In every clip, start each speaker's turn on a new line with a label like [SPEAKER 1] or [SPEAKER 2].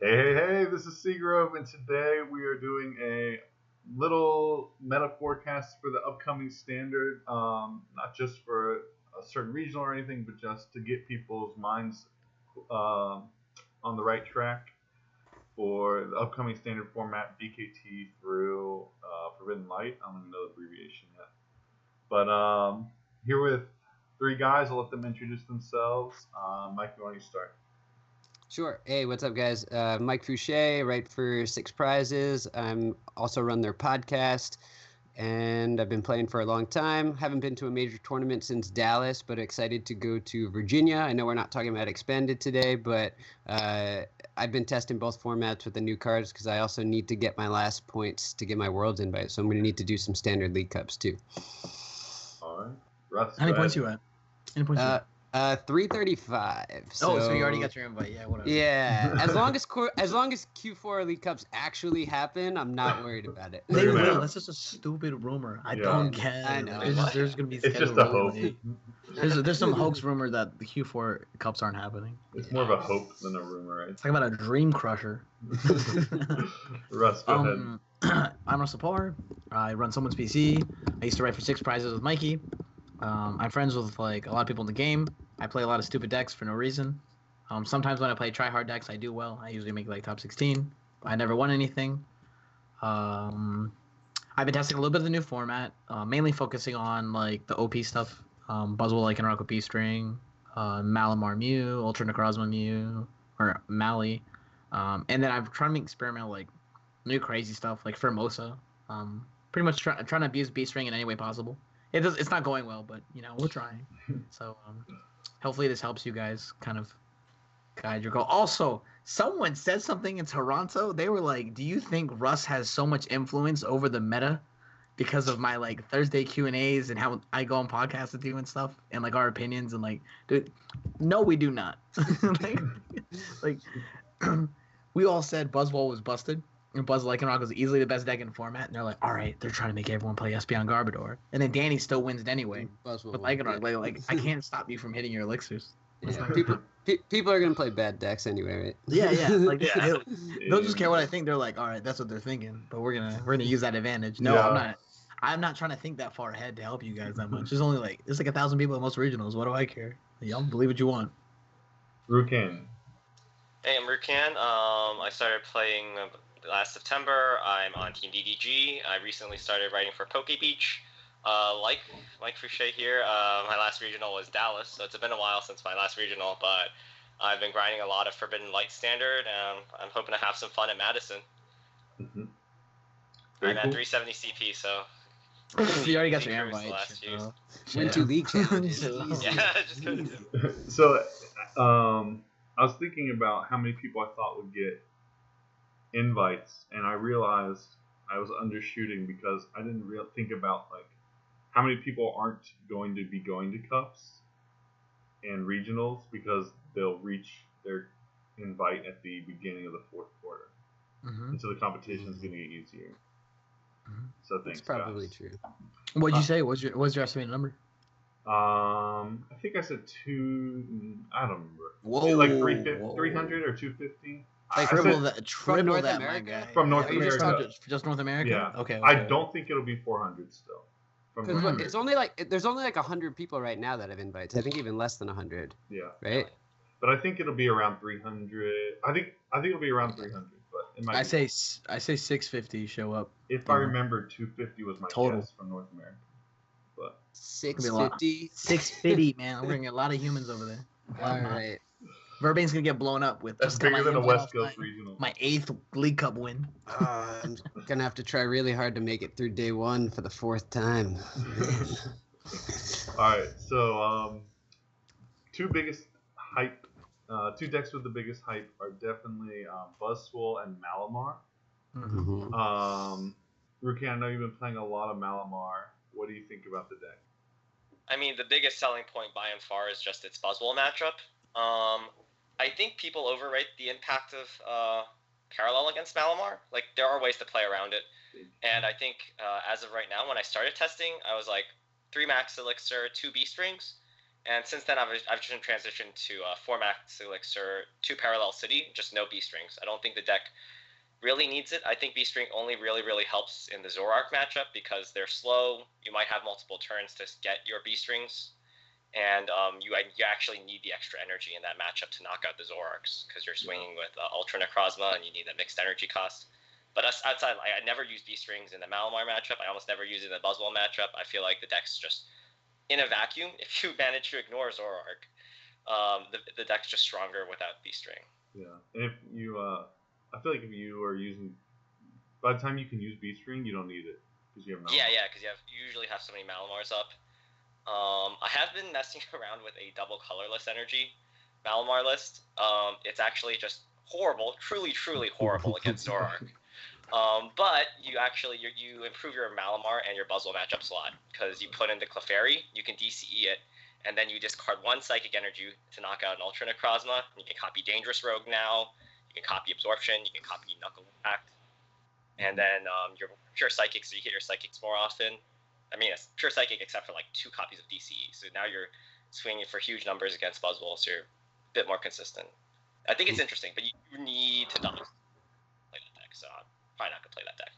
[SPEAKER 1] Hey, this is Seagrove, and today we are doing a little meta forecast for the upcoming standard, not just for a certain regional or anything, but just to get people's minds um, on the right track for the upcoming standard format, BKT through Forbidden Light. I don't even know the abbreviation yet. But here with three guys, I'll let them introduce themselves. Mike, why don't you start?
[SPEAKER 2] Sure. Hey, what's up, guys? Mike Fouchet, write for Six Prizes. I'm also run their podcast, and I've been playing for a long time. Haven't been to a major tournament since Dallas, but excited to go to Virginia. I know we're not talking about Expanded today, but I've been testing both formats with the new cards because I also need to get my last points to get my Worlds invite. So I'm going to need to do some Standard League Cups, too.
[SPEAKER 1] All right. Russ,
[SPEAKER 3] How many points you at?
[SPEAKER 2] 335.
[SPEAKER 3] So you already got your invite. Yeah, whatever.
[SPEAKER 2] Yeah, as long as Q4 Elite Cups actually happen, I'm not worried about it.
[SPEAKER 3] They will. That's just a stupid rumor. I don't get.
[SPEAKER 2] I know.
[SPEAKER 3] There's gonna be.
[SPEAKER 1] It's just a hope.
[SPEAKER 3] There's some hoax rumor that the Q4 Cups aren't happening.
[SPEAKER 1] It's more of a hope than a rumor, right?
[SPEAKER 3] Talk about a dream crusher.
[SPEAKER 1] Russ, go ahead.
[SPEAKER 3] I'm Russell LaParre. I run Someone's PC. I used to write for Six Prizes with Mikey. I'm friends with like a lot of people in the game. I play a lot of stupid decks for no reason. Sometimes when I play try-hard decks, I do well. I usually make like top 16. I never won anything. I've been testing a little bit of the new format, mainly focusing on like the OP stuff. Buzzwole like Rock OP String, Malamar Mew, Ultra Necrozma Mew, or Mali. And then I've tried to experiment like new crazy stuff like Formosa. Pretty much trying to abuse B-String in any way possible. It's not going well, but we're trying. So hopefully this helps you guys kind of guide your goal. Also, someone said something in Toronto. They were like, "Do you think Russ has so much influence over the meta because of my like Thursday Q&As and how I go on podcasts with you and stuff and like our opinions and like, dude, no, we do not." like we all said Buzzwole was busted. And Buzz Lycanroc was easily the best deck in the format, and they're like, "All right, they're trying to make everyone play Espeon Garbodor," and then Danny still wins it anyway. But Lycanroc, like, I can't stop you from hitting your elixirs.
[SPEAKER 2] Yeah. People are gonna play bad decks anyway, right?
[SPEAKER 3] Yeah. Like they'll just care what I think. They're like, "All right, that's what they're thinking," but we're gonna use that advantage. No, yeah. I'm not trying to think that far ahead to help you guys that much. There's like 1,000 people at most regionals. What do I care? Y'all believe what you want.
[SPEAKER 1] Rukan.
[SPEAKER 4] Hey, I'm Rukan. I started playing last September. I'm on Team DDG. I recently started writing for Poke Beach. Like Fouchet here, my last regional was Dallas, so it's been a while since my last regional, but I've been grinding a lot of Forbidden Light Standard, and I'm hoping to have some fun at Madison.
[SPEAKER 1] Mm-hmm.
[SPEAKER 4] I'm at 370 CP, so...
[SPEAKER 3] You already got your invite.
[SPEAKER 2] Win 2 league challenges.
[SPEAKER 4] Yeah, just go to...
[SPEAKER 1] So, I was thinking about how many people I thought would get invites, and I realized I was undershooting because I didn't think about like how many people aren't going to be going to cups and regionals because they'll reach their invite at the beginning of the fourth quarter, and so the competition is going to get easier. So thanks.
[SPEAKER 2] That's probably
[SPEAKER 1] guys.
[SPEAKER 2] true.
[SPEAKER 3] What'd you say? What's your estimated number?
[SPEAKER 1] I think I said 2. I don't remember.
[SPEAKER 3] Whoa,
[SPEAKER 1] like 300 or 250.
[SPEAKER 3] Like triple that,
[SPEAKER 2] America?
[SPEAKER 3] my guy.
[SPEAKER 1] From North America.
[SPEAKER 3] Just North America?
[SPEAKER 1] Yeah.
[SPEAKER 3] Okay.
[SPEAKER 1] I don't think it'll be 400 still.
[SPEAKER 2] It's only like there's only like 100 people right now that have invites. I think even less than 100.
[SPEAKER 1] Yeah.
[SPEAKER 2] Right.
[SPEAKER 1] But I think it'll be around 300. I think it'll be around 300. But it might.
[SPEAKER 3] I say 650 show up.
[SPEAKER 1] If I remember, 250 was my
[SPEAKER 3] total
[SPEAKER 1] guess from North America. But
[SPEAKER 2] 650.
[SPEAKER 3] 650, man. We're gonna get a lot of humans over there.
[SPEAKER 2] All right.
[SPEAKER 3] Verbane's gonna get blown up with.
[SPEAKER 1] That's bigger than a West Coast regional.
[SPEAKER 3] My 8th League Cup win.
[SPEAKER 2] I'm gonna have to try really hard to make it through day 1 for the 4th time.
[SPEAKER 1] All right, so two decks with the biggest hype are definitely Buzzwole and Malamar. Rukan, I know you've been playing a lot of Malamar. What do you think about the deck?
[SPEAKER 4] I mean, the biggest selling point by and far is just its Buzzwole matchup. I think people overrate the impact of Parallel against Malamar. Like, there are ways to play around it. And I think as of right now, when I started testing, I was like 3 Max Elixir, 2 B-Strings. And since then, I've just transitioned to 4 Max Elixir, 2 Parallel City, just no B strings. I don't think the deck really needs it. I think B string only really helps in the Zoroark matchup because they're slow. You might have multiple turns to get your B strings, and you actually need the extra energy in that matchup to knock out the Zoroarks because you're swinging with Ultra Necrozma and you need a mixed energy cost. But outside, I never use B strings in the Malamar matchup. I almost never use it in the Buzzwole matchup. I feel like the deck's just in a vacuum. If you manage to ignore Zoroark, the deck's just stronger without B string.
[SPEAKER 1] Yeah, and if you, I feel like if you are using, by the time you can use B string, you don't need it because you have Malamar.
[SPEAKER 4] Yeah, because you usually have so many Malamars up. I have been messing around with a double colorless energy Malamar list. It's actually just horrible, truly horrible against Zoroark. But you improve your Malamar and your Buzzwole matchups a lot because you put in the Clefairy, you can DCE it, and then you discard 1 Psychic Energy to knock out an Ultra Necrozma. You can copy Dangerous Rogue now. You can copy Absorption. You can copy Knuckle Impact. And then your Pure Psychics, you hit your Psychics more often. I mean, it's Pure Psychic except for 2 copies of DCE. So now you're swinging for huge numbers against Buzzwole, so you're a bit more consistent. I think it's interesting, but you need to double play that deck, so I'm probably not going to play that deck.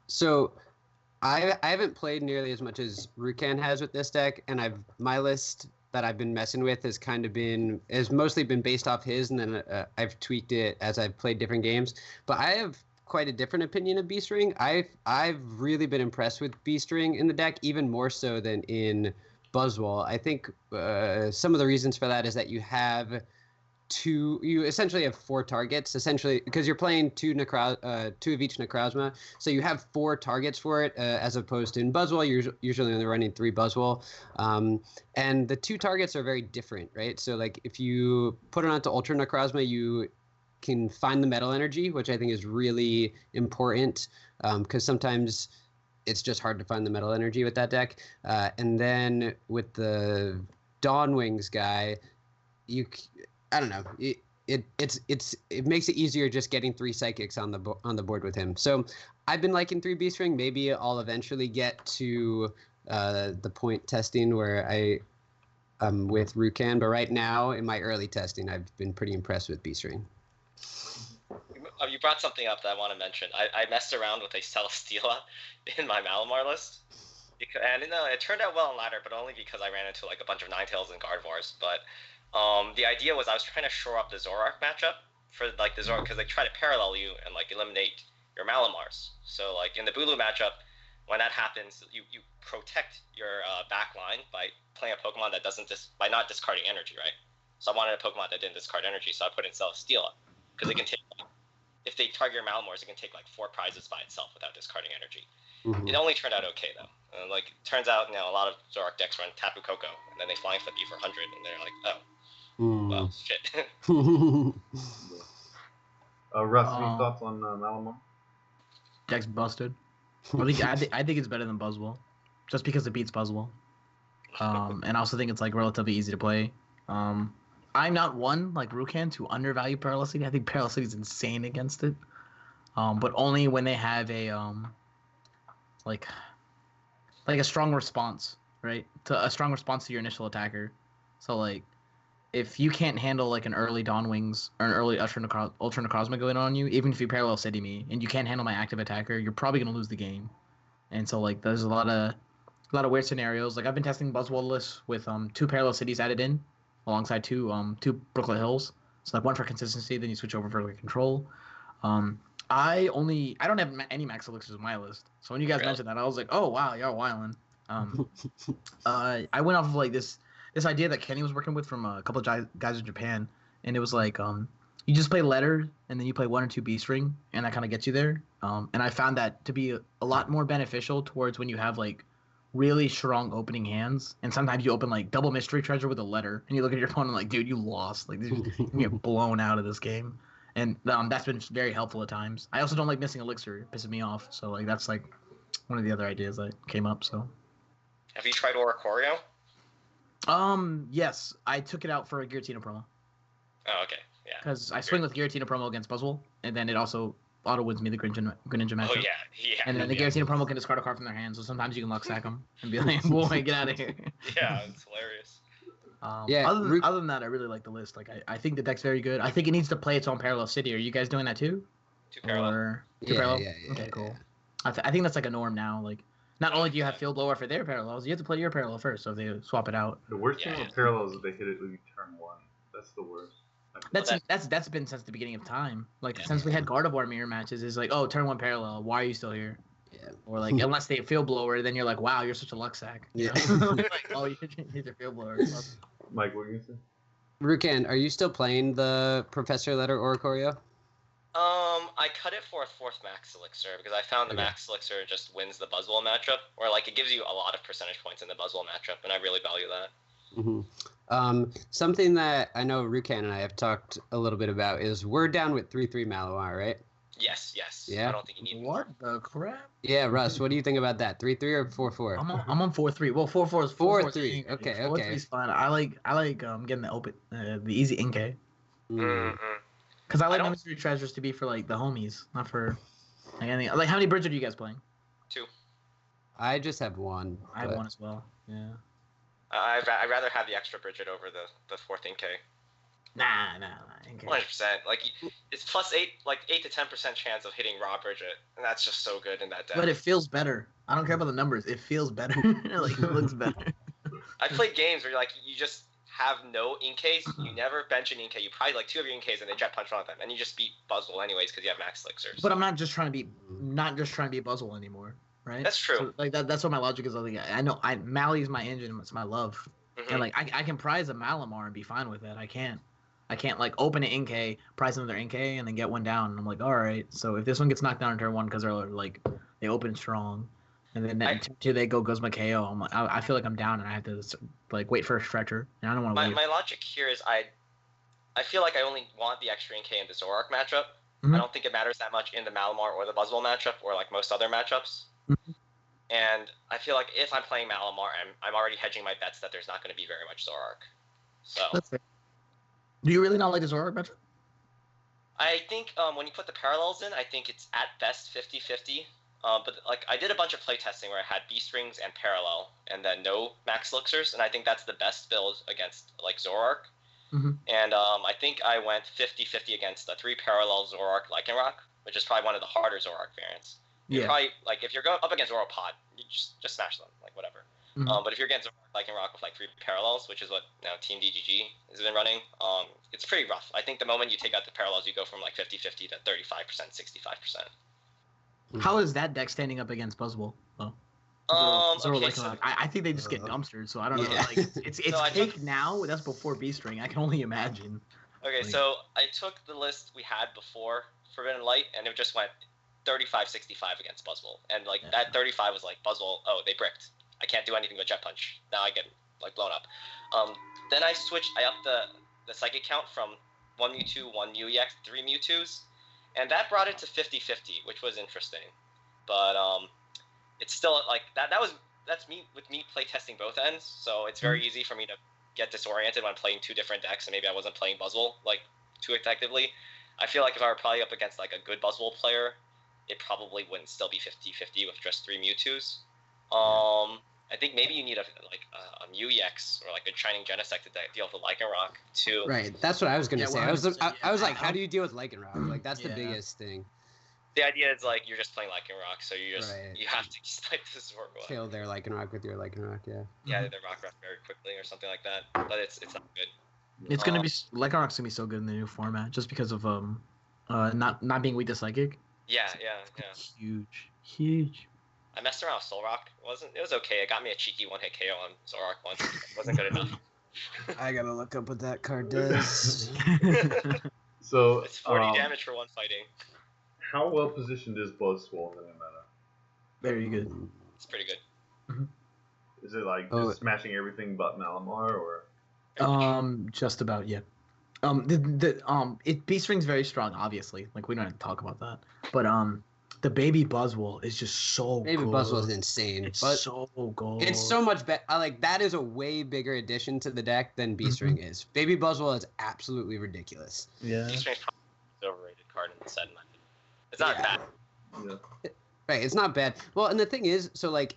[SPEAKER 2] So I haven't played nearly as much as Rukan has with this deck, and my list that I've been messing with has mostly been based off his, and then I've tweaked it as I've played different games. But I have quite a different opinion of B string. I've really been impressed with B string in the deck, even more so than in Buzzwole. I think some of the reasons for that is that you essentially have 4 targets, essentially, because you're playing 2 of each Necrozma, so you have 4 targets for it, as opposed to in Buzzwole, you're usually only running 3 Buzzwole. And the 2 targets are very different, right? So, if you put it onto Ultra Necrozma, you can find the Metal Energy, which I think is really important, because sometimes it's just hard to find the Metal Energy with that deck. And then with the Dawn Wings guy, I don't know. It makes it easier just getting 3 Psychics on the board with him. So I've been liking 3 B string. Maybe I'll eventually get to the point testing where I'm with Rukan. But right now, in my early testing, I've been pretty impressed with B string.
[SPEAKER 4] You brought something up that I want to mention. I messed around with a Celesteela in my Malamar list. And it turned out well in ladder, but only because I ran into a bunch of Ninetales and Gardevoirs. But the idea was I was trying to shore up the Zoroark matchup for the Zoroark because they try to parallel you and eliminate your Malamars. So in the Bulu matchup, when that happens, you protect your back line by playing a Pokemon that by not discarding energy, right? So I wanted a Pokemon that didn't discard energy, so I put in Celesteela because it can take, if they target your Malamars, it can take 4 prizes by itself without discarding energy. Mm-hmm. It only turned out okay though. Turns out a lot of Zoroark decks run Tapu Koko, and then they flying flip you for 100, and they're like, oh. Well, shit.
[SPEAKER 1] Russ, any thoughts on Malamar?
[SPEAKER 3] Deck's busted. I think it's better than Buzzwole, just because it beats Buzzwole. And I also think it's relatively easy to play. I'm not one like Rukan to undervalue Parallel City. I think Parallel City is insane against it. But only when they have a a strong response, right? A strong response to your initial attacker. So if you can't handle an early Dawn Wings or an early Ultra Necrozma going on you, even if you Parallel City me and you can't handle my active attacker, you're probably gonna lose the game. And so there's a lot of weird scenarios. I've been testing Buzzwole lists with 2 Parallel Cities added in, alongside 2 Brooklet Hills. So 1 for consistency, then you switch over for control. I don't have any Max Elixirs in my list. So when you guys mentioned that, I was like, oh wow, y'all wildin'. I went off of this idea that Kenny was working with from a couple of guys in Japan, and it was you just play letter and then you play 1 or 2 B string, and that kind of gets you there. And I found that to be a lot more beneficial towards when you have really strong opening hands, and sometimes you open double Mystery Treasure with a letter, and you look at your opponent dude, you lost. You get blown out of this game, and that's been very helpful at times. I also don't like missing Elixir; it pisses me off. So that's one of the other ideas that came up. So,
[SPEAKER 4] have you tried Oricorio?
[SPEAKER 3] Yes, I took it out for a Giratina promo.
[SPEAKER 4] Oh, okay, yeah.
[SPEAKER 3] Because I swing with Giratina promo against Buzzwole, and then it also auto wins me the Greninja matchup.
[SPEAKER 4] Oh yeah.
[SPEAKER 3] And then the Giratina promo can discard a card from their hand, so sometimes you can luck sack them and be like, boy, get out of here.
[SPEAKER 4] Yeah, it's hilarious.
[SPEAKER 3] Other than that, I really like the list. Like, I think the deck's very good. I think it needs to play its own parallel city. Are you guys doing that too?
[SPEAKER 4] Two parallel.
[SPEAKER 3] Two parallel? Okay, cool. I think that's like a norm now. Like, not only do you have field blower for their parallels, you have to play your parallel first. So if they swap it out,
[SPEAKER 1] The worst thing with parallels is they hit it when you turn 1. That's the worst.
[SPEAKER 3] that's been since the beginning of time. Like since we had Gardevoir mirror matches, it's like, oh, turn 1 parallel. Why are you still here?
[SPEAKER 2] Yeah.
[SPEAKER 3] Or like, unless they field blower, then you're like, wow, you're such a luck sack. You
[SPEAKER 2] Yeah.
[SPEAKER 3] know? Like, oh, you're a field blower.
[SPEAKER 1] Mike, what are you gonna say?
[SPEAKER 2] Rukan, are you still playing the Professor Letter Oricorio?
[SPEAKER 4] I cut it for a 4th Max Elixir because I found the Max Elixir just wins the Buzzwole matchup, or like it gives you a lot of percentage points in the Buzzwole matchup, and I really value that.
[SPEAKER 2] Mm-hmm. Something that I know Rukan and I have talked a little bit about is we're down with 3/3 Malamar, right?
[SPEAKER 4] Yes.
[SPEAKER 2] Yeah.
[SPEAKER 4] I don't think you need
[SPEAKER 3] What the crap?
[SPEAKER 2] Yeah, Russ, what do you think about that? 3/3 or 4/4?
[SPEAKER 3] I'm on 4-3. Well, 4-4 is
[SPEAKER 2] 4-3. Okay.
[SPEAKER 3] 4-3 is fine. I like getting the easy Inkay. Because I like my mystery treasures to be for like the homies, not for like anything. Like, how many Bridget are you guys playing?
[SPEAKER 4] 2.
[SPEAKER 2] I just have 1.
[SPEAKER 3] I have 1 as well. Yeah.
[SPEAKER 4] I'd rather have the extra Bridget over the 4th Inkay.
[SPEAKER 3] Nah. Inkay.
[SPEAKER 4] 100%. Like, it's plus 8 to 10% chance of hitting raw Bridget, and that's just so good in that deck.
[SPEAKER 3] But it feels better. I don't care about the numbers. It feels better. Like, it looks better.
[SPEAKER 4] I played games where like you just have no Inkays, you never bench an Inkay. You probably like 2 of your Inkays and they jet punch one of them, and you just beat Buzzwole anyways because you have Max Elixirs.
[SPEAKER 3] But I'm not just trying to be Buzzwole anymore, right?
[SPEAKER 4] That's true.
[SPEAKER 3] So, like that's what my logic is. Like, I know Mally's my engine. It's my love, and like I can prize a Malamar and be fine with it. I can't like open an Inkay, prize another Inkay, and then get one down. And I'm like, all right. So if this one gets knocked down in turn 1 because they're like they open strong, and then turn 2 they goes my KO. I'm like, I feel like I'm down and I have to like wait for a stretcher. And I don't want to wait.
[SPEAKER 4] My logic here is I feel like I only want the extra Inkay in the Zoroark matchup.
[SPEAKER 3] Mm-hmm.
[SPEAKER 4] I don't think it matters that much in the Malamar or the Buzzwole matchup or like most other matchups.
[SPEAKER 3] Mm-hmm.
[SPEAKER 4] And I feel like if I'm playing Malamar, I'm already hedging my bets that there's not going to be very much Zoroark. So.
[SPEAKER 3] That's fair. Do you really not like the Zoroark matchup?
[SPEAKER 4] I think when you put the parallels in, I think it's at best 50-50. But like I did a bunch of playtesting where I had Beast Rings and Parallel, and then no Max Elixirs, and I think that's the best build against like Zoroark.
[SPEAKER 3] Mm-hmm.
[SPEAKER 4] And I think I went 50-50 against the 3 Parallel Zoroark Lycanroc, which is probably one of the harder Zoroark variants. You're probably like if you're going up against Zoroark, you just smash them, like whatever.
[SPEAKER 3] Mm-hmm.
[SPEAKER 4] But if you're against Zoroark Lycanroc with like 3 Parallels, which is what now Team DGG has been running, it's pretty rough. I think the moment you take out the Parallels, you go from like 50-50 to 35%, 65%.
[SPEAKER 3] How is that deck standing up against Buzzwole? Well, I think they just get dumpstered, so I don't know. Like, it's cake now. That's before Beast Ring. I can only imagine.
[SPEAKER 4] Okay, so I took the list we had before Forbidden Light, and it just went 35-65 against Buzzwole, and like that 35 was like Buzzwole. Oh, they bricked. I can't do anything but Jet Punch. Now I get like blown up. Then I switched. I upped the Psychic count from 1 Mewtwo, 1 Mew-EX, 3 Mewtwo's. And that brought it to 50-50, which was interesting. But it's still like that's me playtesting both ends, so it's very easy for me to get disoriented when playing 2 different decks, and maybe I wasn't playing Buzzwole like too effectively. I feel like if I were probably up against like a good Buzzwole player, it probably wouldn't still be 50-50 with just 3 Mewtwo's. I think maybe you need a Mew-EX or like a Shining Genesect to deal with the Lycanroc too.
[SPEAKER 2] Right, that's what I was gonna say. I was like, how do you deal with Lycanroc? Like that's the biggest thing.
[SPEAKER 4] The idea is like you're just playing Lycanroc, so you have to spike the Zoroark.
[SPEAKER 2] Kill their Lycanroc with your Lycanroc,
[SPEAKER 4] Yeah, they rock rush very quickly or something like that. But it's not good.
[SPEAKER 3] It's gonna be Lycanroc's gonna be so good in the new format just because of not being weak to Psychic.
[SPEAKER 4] Yeah.
[SPEAKER 3] Huge.
[SPEAKER 4] I messed around with Solrock. It was okay. It got me a cheeky 1-hit KO on Zoroark once. It wasn't good enough.
[SPEAKER 2] I gotta look up what that card does.
[SPEAKER 1] So
[SPEAKER 4] it's 40 damage for 1 fighting.
[SPEAKER 1] How well positioned is Buzzwole in the meta?
[SPEAKER 3] Very good.
[SPEAKER 4] It's pretty good.
[SPEAKER 3] Mm-hmm.
[SPEAKER 1] Is it like just smashing everything but Malamar, or?
[SPEAKER 3] Just about, yeah. Beast Ring's very strong, obviously. Like we don't have to talk about that, but the baby Buzzwole is just so
[SPEAKER 2] Baby
[SPEAKER 3] good.
[SPEAKER 2] Buzzwole is insane.
[SPEAKER 3] It's
[SPEAKER 2] but
[SPEAKER 3] so good.
[SPEAKER 2] It's so much better. Like that is a way bigger addition to the deck than Beast Ring is. Baby Buzzwole is absolutely ridiculous.
[SPEAKER 3] Yeah.
[SPEAKER 4] Beast Ring's probably the overrated card in the set, in my opinion. It's not
[SPEAKER 2] Yeah.
[SPEAKER 4] bad.
[SPEAKER 1] Yeah.
[SPEAKER 2] Right, it's not bad. Well, and the thing is, so like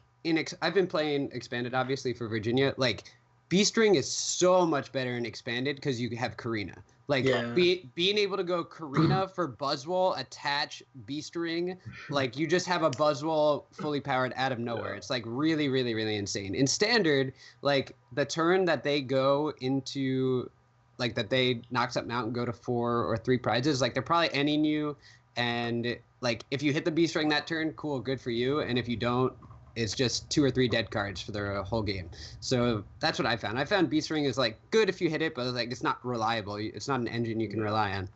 [SPEAKER 2] I've been playing expanded obviously for Virginia. Like Beast Ring is so much better in expanded because you have Karina. Like
[SPEAKER 3] Yeah.
[SPEAKER 2] being able to go Karina for Buzzwole, attach Beast Ring, like you just have a Buzzwole fully powered out of nowhere.
[SPEAKER 1] Yeah.
[SPEAKER 2] It's like really, really, really insane. In standard, like the turn that they go into, like that they knock something out and go to 4 or 3 prizes, like they're probably ending you. And like if you hit the Beast Ring that turn, cool, good for you. And if you don't, it's just 2 or 3 dead cards for the whole game. So that's what I found. I found Beast Ring is like good if you hit it, but like it's not reliable. It's not an engine you can rely on.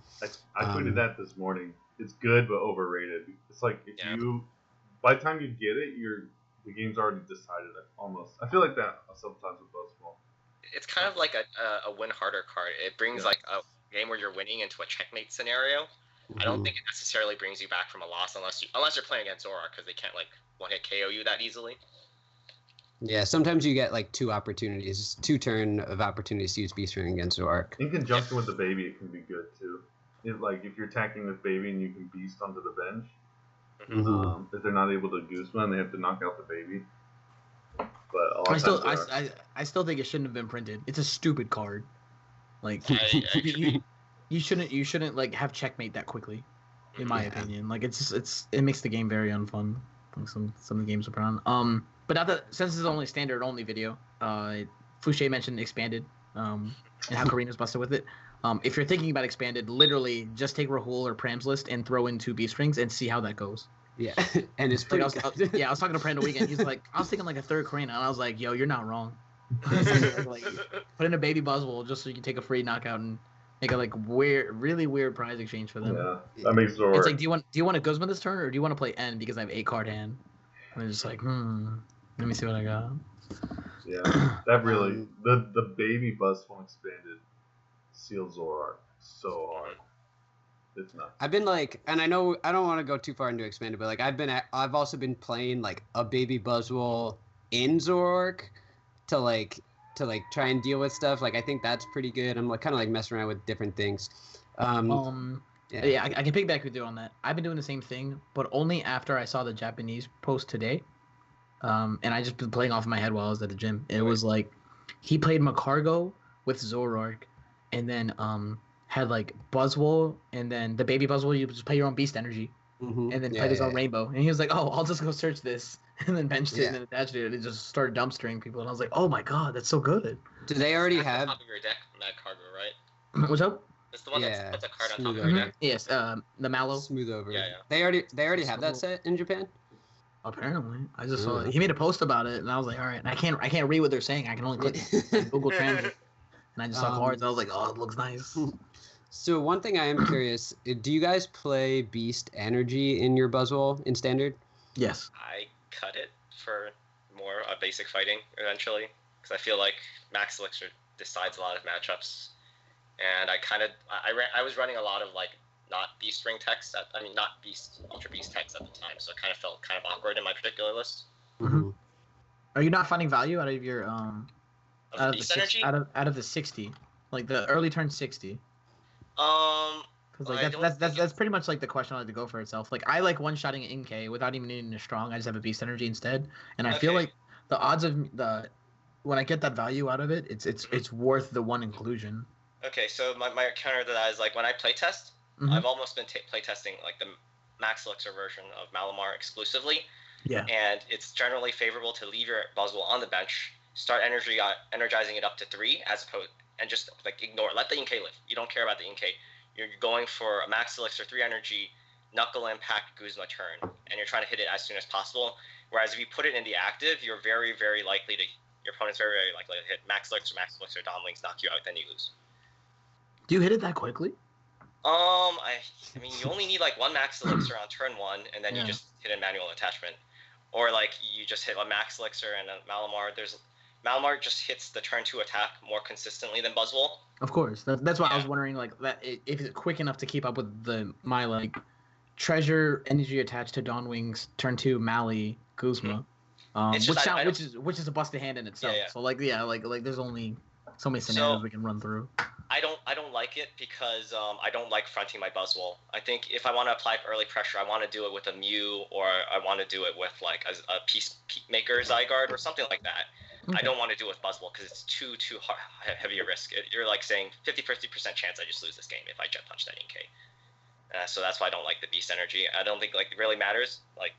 [SPEAKER 1] I tweeted that this morning. It's good but overrated. It's like if you, by the time you get it, the game's already decided. Almost. I feel like that sometimes with Buzzball.
[SPEAKER 4] It's kind of like a win harder card. It brings like a game where you're winning into a checkmate scenario. I don't think it necessarily brings you back from a loss unless you're playing against Zora, because they can't like one-hit KO you that easily.
[SPEAKER 2] Yeah, sometimes you get like 2 turn of opportunities to use Beast Ring against Zora.
[SPEAKER 1] In conjunction with the baby, it can be good too. Like if you're attacking with baby and you can beast onto the bench, if they're not able to Guzma, they have to knock out the baby. But
[SPEAKER 3] I still think it shouldn't have been printed. It's a stupid card. Like you shouldn't like have checkmate that quickly, in my opinion. Like it makes the game very unfun. Like some of the games are put on. But now that since this is only standard only video, Fouchet mentioned expanded, and how Karina's busted with it. If you're thinking about expanded, literally just take Rahul or Pram's list and throw in 2 Beast Rings and see how that goes.
[SPEAKER 2] Yeah, and it's pretty.
[SPEAKER 3] I was talking to Pram the weekend. He's like, I was thinking like a 3rd Karina, and I was like, yo, you're not wrong. Like, put in a baby Buzzwole just so you can take a free knockout and make a like really weird prize exchange for them.
[SPEAKER 1] Yeah, that makes Zora.
[SPEAKER 3] It's like, do you want a Guzma this turn, or do you want to play N because I have 8 card hand? And I'm just like, let me see what I got.
[SPEAKER 1] Yeah, that really the baby Buzzwole expanded sealed Zora so hard. It's not.
[SPEAKER 2] I've been like, and I know I don't want to go too far into expanded, but like I've also been playing like a baby Buzzwole in Zoroark to try and deal with stuff. Like I think that's pretty good. I'm like kind of like messing around with different things. I can
[SPEAKER 3] piggyback with you on that. I've been doing the same thing, but only after I saw the Japanese post today. And I just been playing off in my head while I was at the gym. It was like he played Macargo with Zoroark, and then had like Buzzwole, and then the baby Buzzwole, you just play your own Beast Energy, and then play his own Rainbow. And he was like, "Oh, I'll just go search this," and then benched it and then attached it, and it just started dumpstering people. And I was like, "Oh my god, that's so good."
[SPEAKER 2] Do they already
[SPEAKER 4] That's
[SPEAKER 2] have?
[SPEAKER 4] the top of your deck, that cargo, right?
[SPEAKER 3] What's up?
[SPEAKER 4] It's the one that's a card on top of
[SPEAKER 2] Smooth
[SPEAKER 4] your deck.
[SPEAKER 3] Yes, the Mallow.
[SPEAKER 2] Smooth over.
[SPEAKER 4] Yeah.
[SPEAKER 2] They already have that set in Japan.
[SPEAKER 3] Apparently, I just saw it. He made a post about it, and I was like, "All right." And I can't read what they're saying. I can only click Google Translate, and I just saw cards. I was like, "Oh, it looks nice."
[SPEAKER 2] So one thing I am curious: do you guys play Beast Energy in your Buzzwole in Standard?
[SPEAKER 3] Yes.
[SPEAKER 4] I cut it for more basic fighting eventually, because I feel like Max Elixir decides a lot of matchups, and I was running a lot of like not Beast Ring text. Not Beast Ultra Beast text at the time, so it kind of felt kind of awkward in my particular list.
[SPEAKER 3] Mm-hmm. Are you not finding value out of your out of the 60, like the early turn 60? Because like that's pretty much like the question I like to go for itself. Like I like one-shotting in K without even needing a strong. I just have a Beast Energy instead, and I feel like the odds of when I get that value out of it, it's worth the one inclusion.
[SPEAKER 4] Okay, so my counter to that is like when I playtest, I've almost been playtesting like the Max Elixir version of Malamar exclusively.
[SPEAKER 3] Yeah. And
[SPEAKER 4] it's generally favorable to leave your Buzzwole on the bench, start energizing it up to 3, and just like let the Inkay live. You don't care about the Inkay. You're going for a Max Elixir 3 energy, Knuckle Impact Guzma turn, and you're trying to hit it as soon as possible. Whereas if you put it in the active, your opponent's very, very likely to hit Max Elixir, Dom Links, knock you out, then you lose.
[SPEAKER 3] Do you hit it that quickly?
[SPEAKER 4] I mean, you only need like 1 Max Elixir on turn 1, and then you just hit a manual attachment. Or like you just hit a Max Elixir and a Malamar. Malamar just hits the turn 2 attack more consistently than Buzzwole.
[SPEAKER 3] Of course. That's why I was wondering like that if it's quick enough to keep up with my like Treasure Energy attached to Dawnwing's turn 2 Mali Guzma. Which is a busted hand in itself. Yeah. So like there's only So many scenarios we can run through.
[SPEAKER 4] I don't like it because I don't like fronting my Buzzwole. I think if I want to apply early pressure, I want to do it with a Mew, or I want to do it with like a Peacemaker Zygarde or something like that.
[SPEAKER 3] Okay.
[SPEAKER 4] I don't want to do it with Buzzwole because it's too heavy a risk. You're like saying 50% chance I just lose this game if I Jet Punch that Inkay. So that's why I don't like the Beast Energy. I don't think like it really matters. Like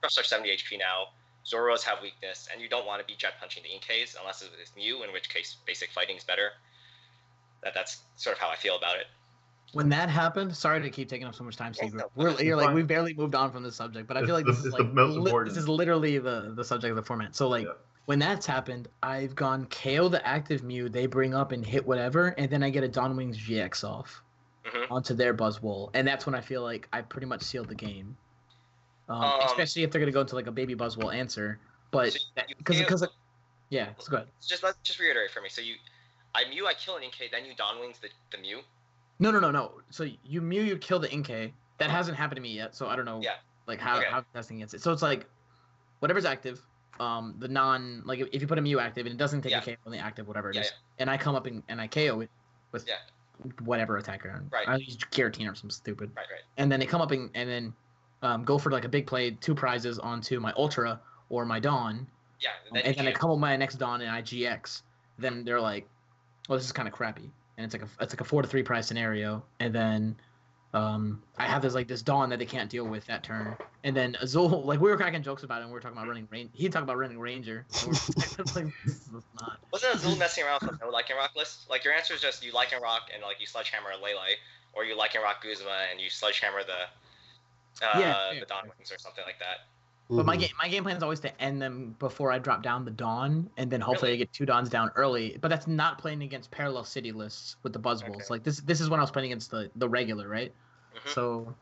[SPEAKER 4] Ruffs are 70 HP now. Zoros have weakness, and you don't want to be Jet Punching the Inkays unless it's Mew, in which case basic fighting is better. That's sort of how I feel about it.
[SPEAKER 3] When that happened, sorry to keep taking up so much time, Seagrove. We've barely moved on from this subject, but I feel like this is literally the subject of the format. So like when that's happened, I've gone KO the active Mew, they bring up and hit whatever, and then I get a Dawnwings GX off onto their Buzzwole, and that's when I feel like I pretty much sealed the game. Especially if they're gonna go into like a baby Buzzwole answer, but because let's go ahead.
[SPEAKER 4] Just reiterate for me. So I kill an Inkay, then you Dawnwings the Mew?
[SPEAKER 3] No. So you kill the Inkay. That hasn't happened to me yet, so I don't know how testing against it. So it's like whatever's active, the non like if you put a Mew active and it doesn't take a KO on the active, whatever it is, and I come up and I KO it with whatever attacker.
[SPEAKER 4] Right.
[SPEAKER 3] I use Guillotine or something stupid.
[SPEAKER 4] Right.
[SPEAKER 3] And then they come up and then go for like a big play, 2 prizes onto my Ultra or my Dawn.
[SPEAKER 4] Yeah.
[SPEAKER 3] And then I come with my next Dawn and I GX. Then they're like, well, this is kind of crappy, and it's like a 4-3 prize scenario, and then I have this Dawn that they can't deal with that turn, and then Azul, like we were cracking jokes about it, and we were talking about running Ranger. He'd talk about running Ranger. Like, this is not.
[SPEAKER 4] Wasn't Azul messing around with no Lycanroc list? Like your answer is just you Lycanroc and like you Sledgehammer a Lele, or you Lycanroc Guzma and you Sledgehammer the Dawnwings or something like that.
[SPEAKER 3] But my game plan is always to end them before I drop down the Dawn, and then hopefully I get 2 Dawns down early. But that's not playing against parallel city lists with the Buzzwoles. Okay. Like this is when I was playing against the regular, right? So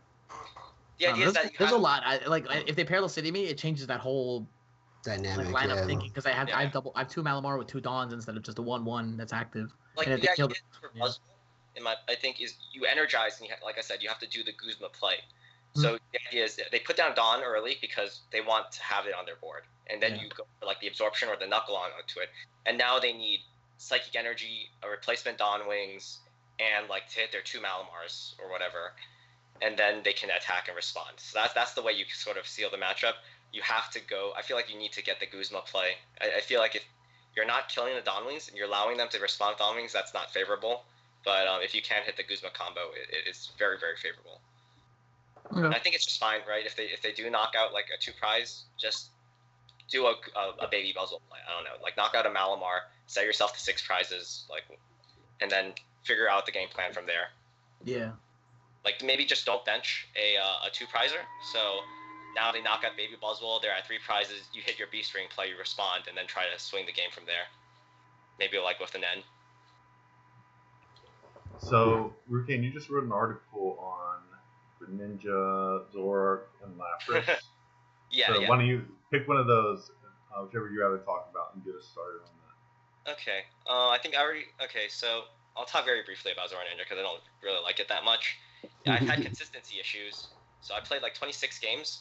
[SPEAKER 4] the idea is that
[SPEAKER 3] there's a lot. If they parallel city me, it changes that whole
[SPEAKER 2] dynamic
[SPEAKER 3] lineup thinking, because I have 2 Malamar with 2 Dawns instead of just a 1/1 that's active.
[SPEAKER 4] Like the idea for Buzzwole, I think is you energize, and like I said, you have to do the Guzma play. So the idea is they put down Dawn early because they want to have it on their board, and then you go for like the absorption or the knuckle onto it, and now they need Psychic Energy, a replacement Dawnwings, and like to hit their 2 Malamars or whatever, and then they can attack and respond. So that's the way you sort of seal the matchup. You have to go. I feel like you need to get the Guzma play. I feel like if you're not killing the Dawnwings and you're allowing them to respond with Dawnwings, that's not favorable. But if you can hit the Guzma combo, it's very, very favorable. Okay. I think it's just fine, right? If they do knock out like a 2 prize, just do a baby Buzzwole play. I don't know, like knock out a Malamar, set yourself to 6 prizes, like, and then figure out the game plan from there.
[SPEAKER 3] Yeah.
[SPEAKER 4] Like maybe just don't bench a 2 prizer. So now they knock out baby Buzzwole, they're at 3 prizes. You hit your Beast Ring play, you respond, and then try to swing the game from there. Maybe like with an N.
[SPEAKER 1] So Rukan, you just wrote an article on Ninja, Zoroark, and Lapras. So why don't you pick one of those, whichever you rather talk about, and get us started on that.
[SPEAKER 4] Okay. I think I already... Okay, so I'll talk very briefly about Zoroark Ninja because I don't really like it that much. I've had consistency issues. So I played like 26 games.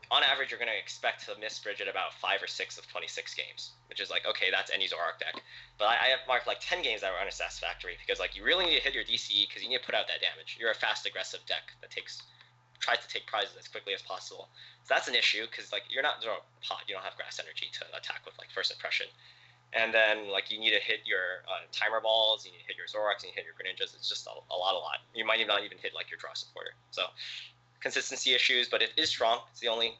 [SPEAKER 4] On average, you're going to expect to miss Bridget about 5 or 6 of 26 games, which is like, okay, that's any Zoroark deck. But I have marked like 10 games that were unsatisfactory because like you really need to hit your DCE because you need to put out that damage. You're a fast, aggressive deck that tries to take prizes as quickly as possible. So that's an issue because like you're not Zoroark pot. You don't have grass energy to attack with like first impression. And then like you need to hit your timer balls, you need to hit your Zoroarks, and you hit your Greninjas. It's just a lot. You might not even hit like your draw supporter. So consistency issues, but it is strong. It's the only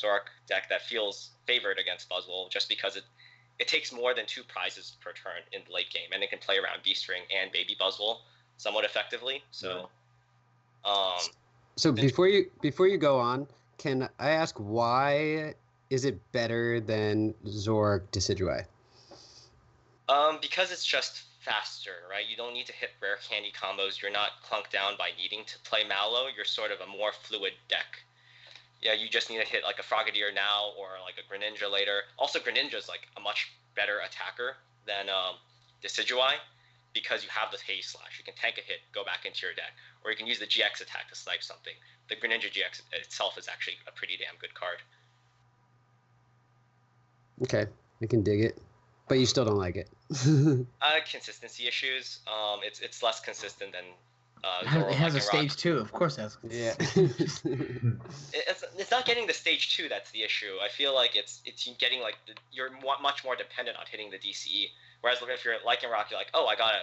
[SPEAKER 4] Zoroark deck that feels favored against Buzzwole just because it takes more than 2 prizes per turn in the late game, and it can play around Beast Ring and Baby Buzzwole somewhat effectively. So,
[SPEAKER 2] so before you go on, can I ask why is it better than Zoroark Decidueye?
[SPEAKER 4] Because it's just faster, right? You don't need to hit rare candy combos. You're not clunked down by needing to play Mallow. You're sort of a more fluid deck. Yeah, you just need to hit like a Frogadier now or like a Greninja later. Also, Greninja's like a much better attacker than Decidueye because you have the Haze Slash. You can tank a hit, go back into your deck, or you can use the GX attack to snipe something. The Greninja GX itself is actually a pretty damn good card.
[SPEAKER 2] Okay, I can dig it. But you still don't like it.
[SPEAKER 4] Consistency issues. It's less consistent than
[SPEAKER 3] It has a stage 2, of course it has.
[SPEAKER 2] Yeah.
[SPEAKER 4] It's not getting the stage 2 that's the issue. I feel like it's getting like you're much more dependent on hitting the DCE. Whereas if you're Lycan Rock, you're like, oh, I got a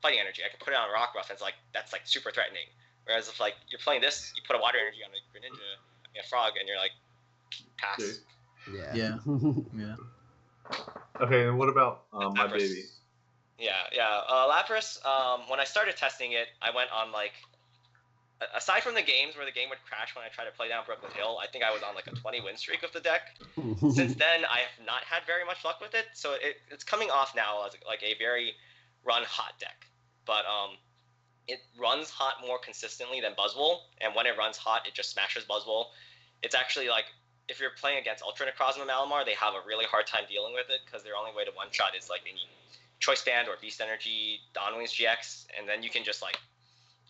[SPEAKER 4] fighting energy. I can put it on Rock Ruff, and it's like that's like super threatening. Whereas if like you're playing this, you put a water energy on a Greninja, a frog, and you're like, pass.
[SPEAKER 2] Yeah.
[SPEAKER 3] Yeah.
[SPEAKER 1] Okay, and what about my baby?
[SPEAKER 4] Yeah. Lapras. When I started testing it, I went on like, aside from the games where the game would crash when I tried to play down Brooklyn Hill, I think I was on like a 20 win streak with the deck. Since then, I have not had very much luck with it. So it's coming off now as like a very run hot deck, but it runs hot more consistently than Buzzwole, and when it runs hot, it just smashes Buzzwole. It's actually like, if you're playing against Ultra Necrozma Malamar, they have a really hard time dealing with it because their only way to one-shot is like they need Choice Band or Beast Energy, Dawnwings GX, and then you can just like,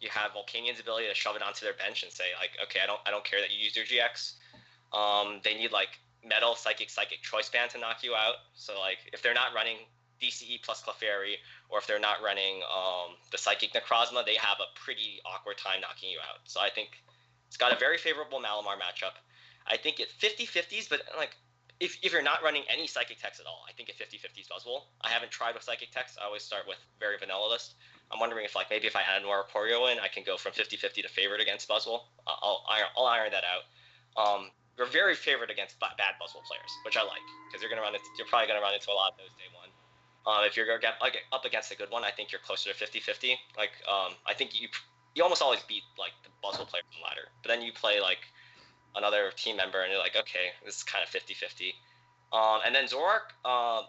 [SPEAKER 4] you have Volcanian's ability to shove it onto their bench and say like, okay, I don't care that you use your GX. They need like Metal, Psychic, Choice Band to knock you out. So like, if they're not running DCE plus Clefairy, or if they're not running the Psychic Necrozma, they have a pretty awkward time knocking you out. So I think it's got a very favorable Malamar matchup. I think it 50-50s, but like if you're not running any Psychic Text at all, I think it 50-50s Buzzwole. I haven't tried with Psychic Text. I always start with very vanilla list. I'm wondering if like maybe if I add more Choreo in, I can go from 50-50 to favorite against Buzzwole. I'll iron that out. You're very favored against bad Buzzwole players, which I like because you're probably gonna run into a lot of those day one. If you're gonna get like up against a good one, I think you're closer to 50-50. Like I think you almost always beat like the Buzzwole player on the ladder, but then you play like another team member and you're like, okay, this is kind of 50-50. And then Zoroark,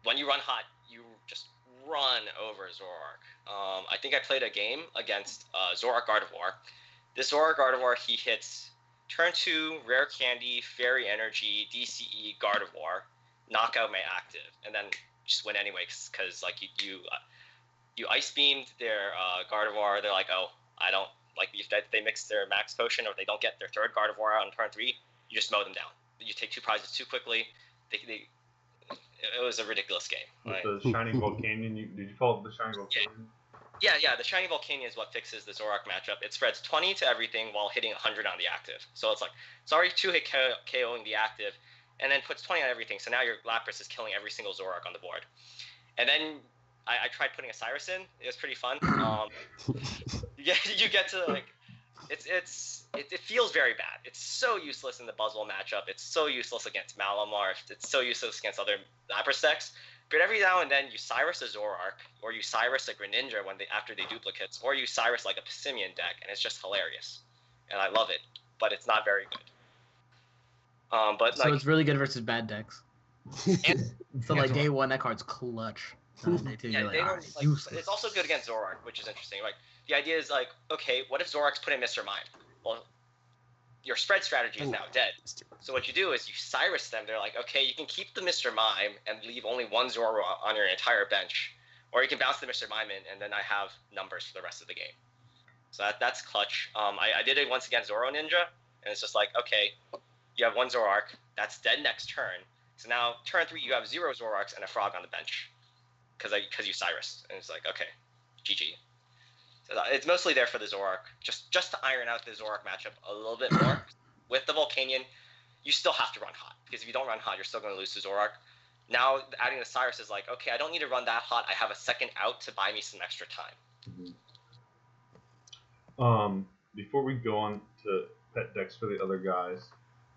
[SPEAKER 4] when you run hot, you just run over Zoroark. I think I played a game against Zoroark Gardevoir. This Zoroark Gardevoir, he hits turn 2, Rare Candy, Fairy Energy, DCE, Gardevoir, knockout my active, and then just win anyway because like you Ice Beamed their Gardevoir. They're like, oh, I don't, like if they mix their max potion or if they don't get their third Gardevoir out on turn 3, you just mow them down. You take 2 prizes too quickly. It was a ridiculous game.
[SPEAKER 1] With the Shiny Volcanion, did you follow the Shiny Volcanion?
[SPEAKER 4] Yeah, the Shiny Volcanion is what fixes the Zoroark matchup. It spreads 20 to everything while hitting 100 on the active. So it's like, it's already 2-hit KOing the active, and then puts 20 on everything. So now your Lapras is killing every single Zoroark on the board. And then I tried putting a Cyrus in. It was pretty fun. You get to like, it feels very bad. It's so useless in the Buzzwole matchup. It's so useless against Malamar. It's so useless against other Lapras decks. But every now and then you Cyrus a Zoroark, or you Cyrus a Greninja after they duplicates, or you Cyrus like a Pissimian deck, and it's just hilarious. And I love it, but it's not very good.
[SPEAKER 3] So it's really good versus bad decks. So like day 1, that card's clutch. Day 2, you're like, useless.
[SPEAKER 4] It's also good against Zoroark, which is interesting. Like the idea is like, okay, what if Zoroark's put in Mr. Mime? Well, your spread strategy is now dead. So what you do is you Cyrus them. They're like, okay, you can keep the Mr. Mime and leave only one Zoro on your entire bench, or you can bounce the Mr. Mime in, and then I have numbers for the rest of the game. So that's clutch. I did it once against Zoro Ninja, and it's just like, okay, you have one Zoroark, that's dead next turn. So now turn 3, you have 0 Zoroarks and a Frog on the bench, because you Cyrus, and it's like, okay, GG. So it's mostly there for the Zoroark, just to iron out the Zoroark matchup a little bit more. With the Volcanion, you still have to run hot, because if you don't run hot, you're still going to lose to Zoroark. Now, adding the Cyrus is like, okay, I don't need to run that hot. I have a second out to buy me some extra time.
[SPEAKER 1] Mm-hmm. Before we go on to pet decks for the other guys,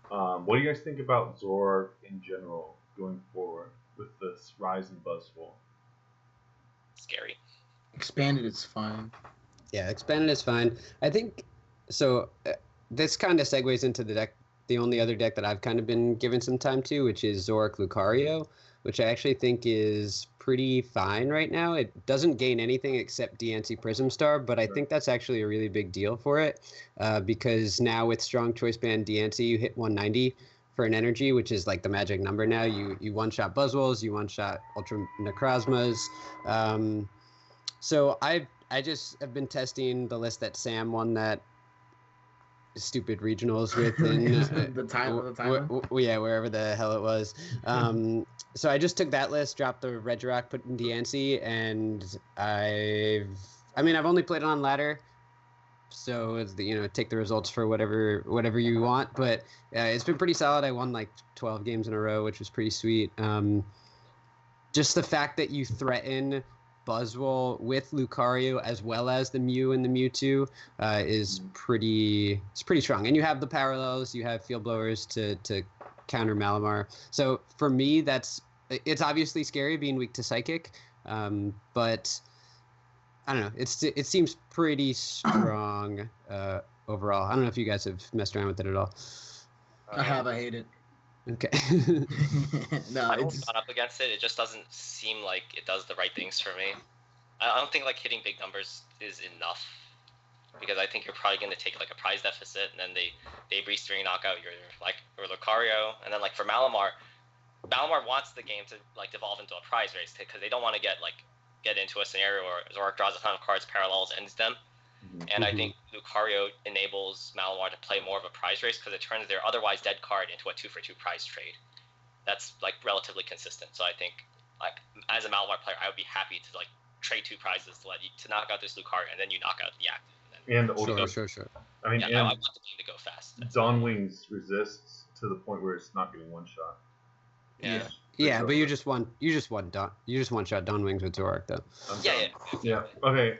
[SPEAKER 1] what do you guys think about Zoroark in general going forward with this rise in Buzzwole?
[SPEAKER 4] Scary.
[SPEAKER 3] Expanded, it's fine.
[SPEAKER 2] Yeah, expanded is fine. I think so. This kind of segues into the only other deck that I've kind of been given some time to, which is Zoroark Lucario, which I actually think is pretty fine right now. It doesn't gain anything except DNC Prism Star, but I think that's actually a really big deal for it, because now with Strong Choice Band DNC, you hit 190 for an energy, which is like the magic number now. You one-shot Buzzwoles, you one-shot Ultra Necrozmas. So I just have been testing the list that Sam won that stupid regionals within
[SPEAKER 3] the time.
[SPEAKER 2] yeah, wherever the hell it was. So I just took that list, dropped the Regirock, put in Diancie, and I've only played it on ladder, so it's take the results for whatever you want. But it's been pretty solid. I won like 12 games in a row, which was pretty sweet. Just the fact that you threaten Buzzwole with Lucario as well as the Mew and the Mewtwo is pretty strong. And you have the parallels, you have field blowers to counter Malamar. So for me, it's obviously scary being weak to Psychic, but I don't know. It seems pretty strong overall. I don't know if you guys have messed around with it at all.
[SPEAKER 3] I have. I hate it.
[SPEAKER 2] Okay.
[SPEAKER 4] No, I've gone up against it. It just doesn't seem like it does the right things for me. I don't think like hitting big numbers is enough, because I think you're probably going to take like a prize deficit, and then they restring knock out your or Lucario, and then like for Malamar wants the game to like devolve into a prize race, because they don't want to get into a scenario where Zoroark draws a ton of cards, parallels, ends them. And I think Lucario enables Malamar to play more of a prize race, because it turns their otherwise dead card into a 2-for-2 prize trade. That's like relatively consistent. So I think like as a Malamar player, I would be happy to like trade 2 prizes to knock out this Lucario, and then you knock out the active.
[SPEAKER 1] And also,
[SPEAKER 2] sure.
[SPEAKER 1] I mean,
[SPEAKER 4] I want the game to go fast.
[SPEAKER 1] Dawn Wings resists to the point where it's not getting one shot.
[SPEAKER 2] Yeah, but you just one shot Dawn Wings with Zoroark though.
[SPEAKER 1] Yeah. Okay.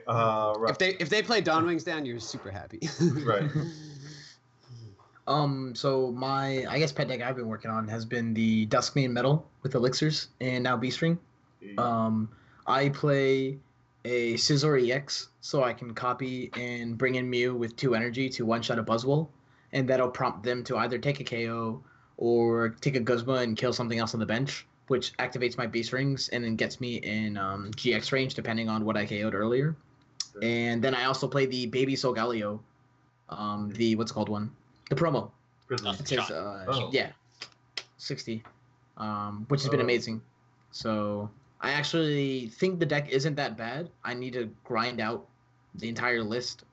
[SPEAKER 2] If they play Dawn Wings down, you're super happy.
[SPEAKER 1] Right.
[SPEAKER 3] So my pet deck I've been working on has been the Duskmane Metal with elixirs and now B-String. I play a Scizor EX so I can copy and bring in Mew with 2 energy to one shot a Buzzwole, and that'll prompt them to either take a KO or take a Guzma and kill something else on the bench, which activates my Beast Rings and then gets me in GX range depending on what I KO'd earlier. And then I also play the Baby Solgaleo, the what's it called one? The promo. It says, 60, which has been amazing. So I actually think the deck isn't that bad. I need to grind out the entire list.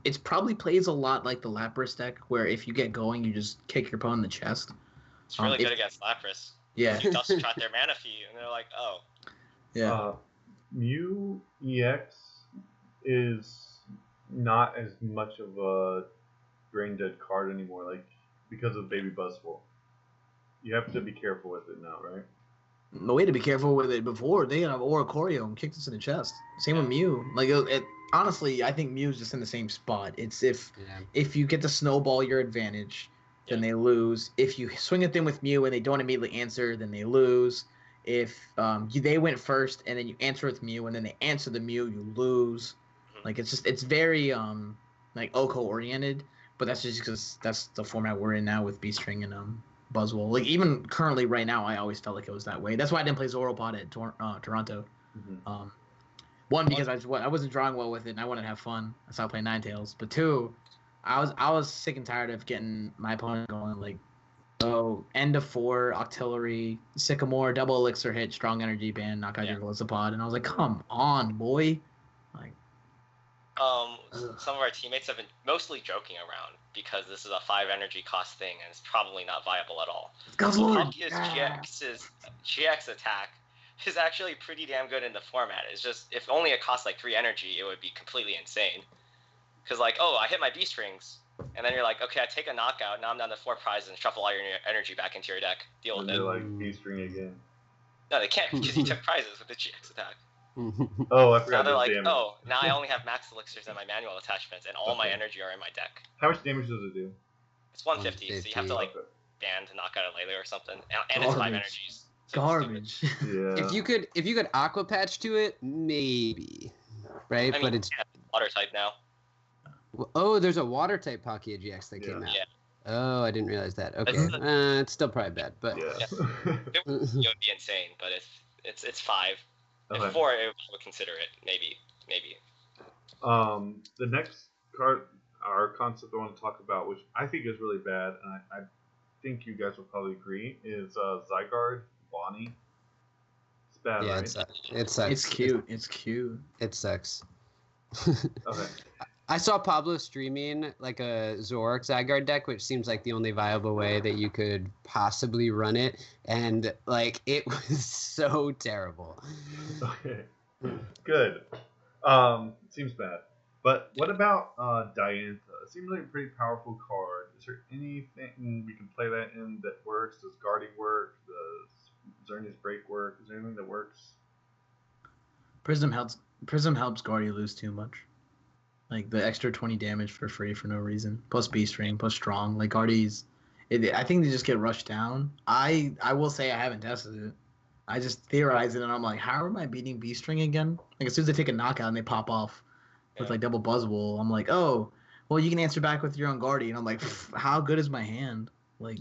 [SPEAKER 3] It probably plays a lot like the Lapras deck, where if you get going, you just kick your opponent in the chest.
[SPEAKER 4] It's really good against Lapras.
[SPEAKER 3] Yeah.
[SPEAKER 4] You dust shot their mana fee, and they're like, oh.
[SPEAKER 3] Yeah.
[SPEAKER 1] Mew EX is not as much of a brain dead card anymore, like because of Baby Buzzwole. You have to be careful with it now, right?
[SPEAKER 3] No way to be careful with it before. They have Oricorio and kicked us in the chest. Same with Mew. Like honestly, I think Mew's just in the same spot. It's if you get to snowball your advantage, then they lose. If you swing at them with Mew and they don't immediately answer, then they lose. If they went first and then you answer with Mew and then they answer the Mew, you lose. Like it's very like Oko oriented, but that's just because that's the format we're in now with B-String and Buzzwole. Like even currently right now, I always felt like it was that way. That's why I didn't play Zoropod at Toronto. One, because I wasn't drawing well with it and I wanted to have fun. That's how I play Ninetales. But 2, I was sick and tired of getting my opponent going like, end of 4, Octillery, Sycamore, double elixir hit, strong energy band, knock out your Glizapod, and I was like, come on, boy. Like,
[SPEAKER 4] some of our teammates have been mostly joking around because this is a 5 energy cost thing and it's probably not viable at all. Palkia's GX attack is actually pretty damn good in the format. It's just, if only it costs like 3 energy, it would be completely insane. Because like, I hit my B-Strings, and then you're like, okay, I take a knockout, now I'm down to 4 prizes and shuffle all your energy back into your deck. Deal with it.
[SPEAKER 1] They're like B-String again.
[SPEAKER 4] No, they can't, because you took prizes with the GX attack.
[SPEAKER 1] Oh, I forgot.
[SPEAKER 4] Now they're like, now I only have max elixirs and my manual attachments, and all my energy are in my deck.
[SPEAKER 1] How much damage does it do?
[SPEAKER 4] It's 150, so you have to like ban to knock out a Lele or something, and it's 5 energies. So
[SPEAKER 3] garbage.
[SPEAKER 1] Yeah.
[SPEAKER 2] If you could Aqua Patch to it, maybe, right? But it's
[SPEAKER 4] water type now.
[SPEAKER 2] Oh, there's a water type Palkia GX that came out.
[SPEAKER 4] Yeah.
[SPEAKER 2] Oh, I didn't realize that. Okay, it's still probably bad, but
[SPEAKER 4] it would be insane. But it's 5. Okay. If 4, I would consider it. Maybe.
[SPEAKER 1] The next card, our concept I want to talk about, which I think is really bad, and I think you guys will probably agree, is Zygarde Bonnie. It's bad, right?
[SPEAKER 2] It sucks.
[SPEAKER 3] It's cute. It's cute.
[SPEAKER 2] It sucks.
[SPEAKER 1] Okay.
[SPEAKER 2] I saw Pablo streaming like a Zoroark Zygarde deck, which seems like the only viable way that you could possibly run it, and like it was so terrible.
[SPEAKER 1] Okay, good. Seems bad. But what about Diantha? It seems like a pretty powerful card. Is there anything we can play that in that works? Does guarding work? Does Xerneas break work? Is there anything that works?
[SPEAKER 3] Prism helps Guardy lose too much. Like the extra 20 damage for free for no reason. Plus beast ring, plus strong. Like Guardy's, I think they just get rushed down. I will say I haven't tested it. I just theorize it and I'm like, how am I beating beast ring again? Like as soon as they take a knockout and they pop off with like double buzzwole, I'm like, oh, well you can answer back with your own Guardy, and I'm like, how good is my hand? Like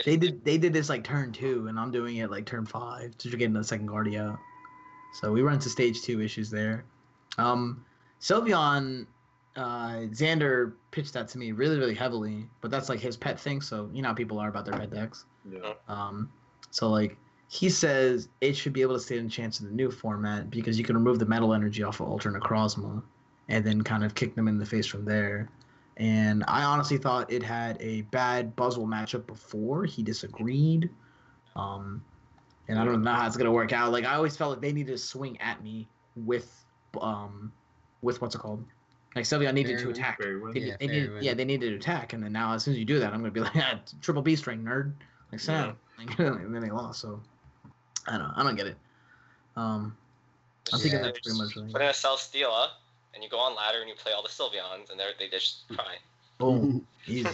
[SPEAKER 3] they did this like turn 2 and I'm doing it like turn 5 to get the second Guardy out. So we run into stage 2 issues there. Sylveon, Xander pitched that to me really, really heavily, but that's like his pet thing. So you know how people are about their pet decks.
[SPEAKER 1] Yeah.
[SPEAKER 3] So like he says it should be able to stand a chance in the new format because you can remove the metal energy off of Ultra Necrozma and then kind of kick them in the face from there. And I honestly thought it had a bad Buzzwole matchup before. He disagreed. And I don't know how it's gonna work out. Like I always felt like they needed to swing at me with what's it called? Like Sylveon needed to attack. They needed to attack, and then now as soon as you do that, I'm gonna be like, triple B string, nerd. Like Sam. And then they lost. So I don't get it. I'm thinking that's pretty much.
[SPEAKER 4] We're gonna sell Steela, and you go on ladder and you play all the Sylveons, and they just cry.
[SPEAKER 3] Boom. Easy.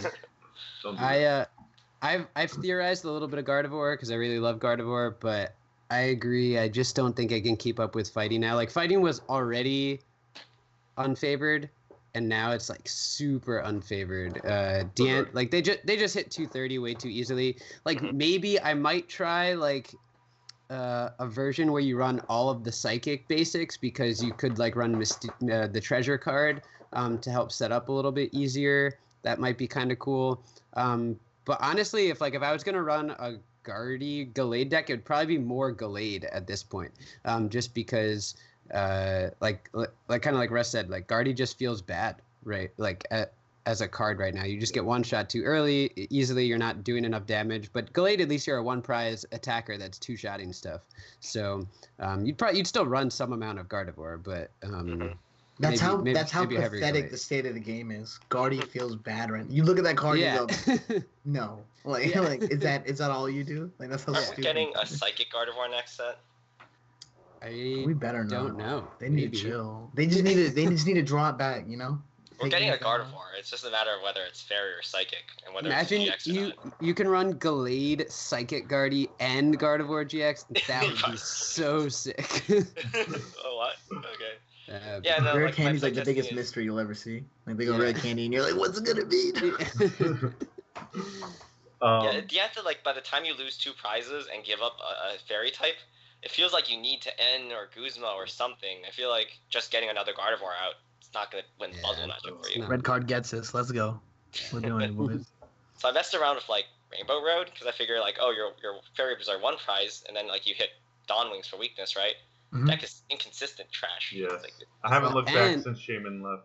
[SPEAKER 2] I've theorized a little bit of Gardevoir because I really love Gardevoir, but I agree. I just don't think I can keep up with fighting now. Like fighting was already unfavored, and now it's like super unfavored. Like they just hit 230 way too easily. Like maybe I might try like a version where you run all of the psychic basics because you could like run the treasure card to help set up a little bit easier. That might be kind of cool. But honestly, if I was gonna run a Guardy Gallade deck, it would probably be more Gallade at this point, just because like kind of like Russ said, like Guardy just feels bad, right? Like as a card right now, you just get one shot too early, easily. You're not doing enough damage. But Gallade, at least you're a one prize attacker that's two shotting stuff. So you'd still run some amount of Gardevoir, but
[SPEAKER 3] that's how pathetic the state of the game is. Guardy feels bad right now. You look at that card and you go, no. Like is that all you do? Like that's how stupid.
[SPEAKER 4] Getting a psychic Gardevoir next set.
[SPEAKER 3] We better not.
[SPEAKER 2] Don't know.
[SPEAKER 3] They need to chill. They just need to draw it back, you know?
[SPEAKER 4] We're getting a Gardevoir. It's just a matter of whether it's fairy or psychic, and whether it's GX or not.
[SPEAKER 2] You can run Gallade, Psychic Guardy, and Gardevoir GX. That would be so sick.
[SPEAKER 4] Oh, what? Okay.
[SPEAKER 3] Rare Candy's like the biggest mystery you'll ever see. Like they go Rare Candy and you're like, what's it gonna be?
[SPEAKER 4] You have to by the time you lose 2 prizes and give up a fairy type, it feels like you need to N or Guzma or something. I feel like just getting another Gardevoir out, it's not gonna win the puzzle matchup for you.
[SPEAKER 3] Red card gets us. Let's go. We're doing it, boys.
[SPEAKER 4] So I messed around with Rainbow Road because I figure your fairies are 1 prize, and then you hit Dawn Wings for weakness, right?
[SPEAKER 3] Mm-hmm.
[SPEAKER 4] Deck is inconsistent trash.
[SPEAKER 1] Yeah. I haven't looked back since Shaman left.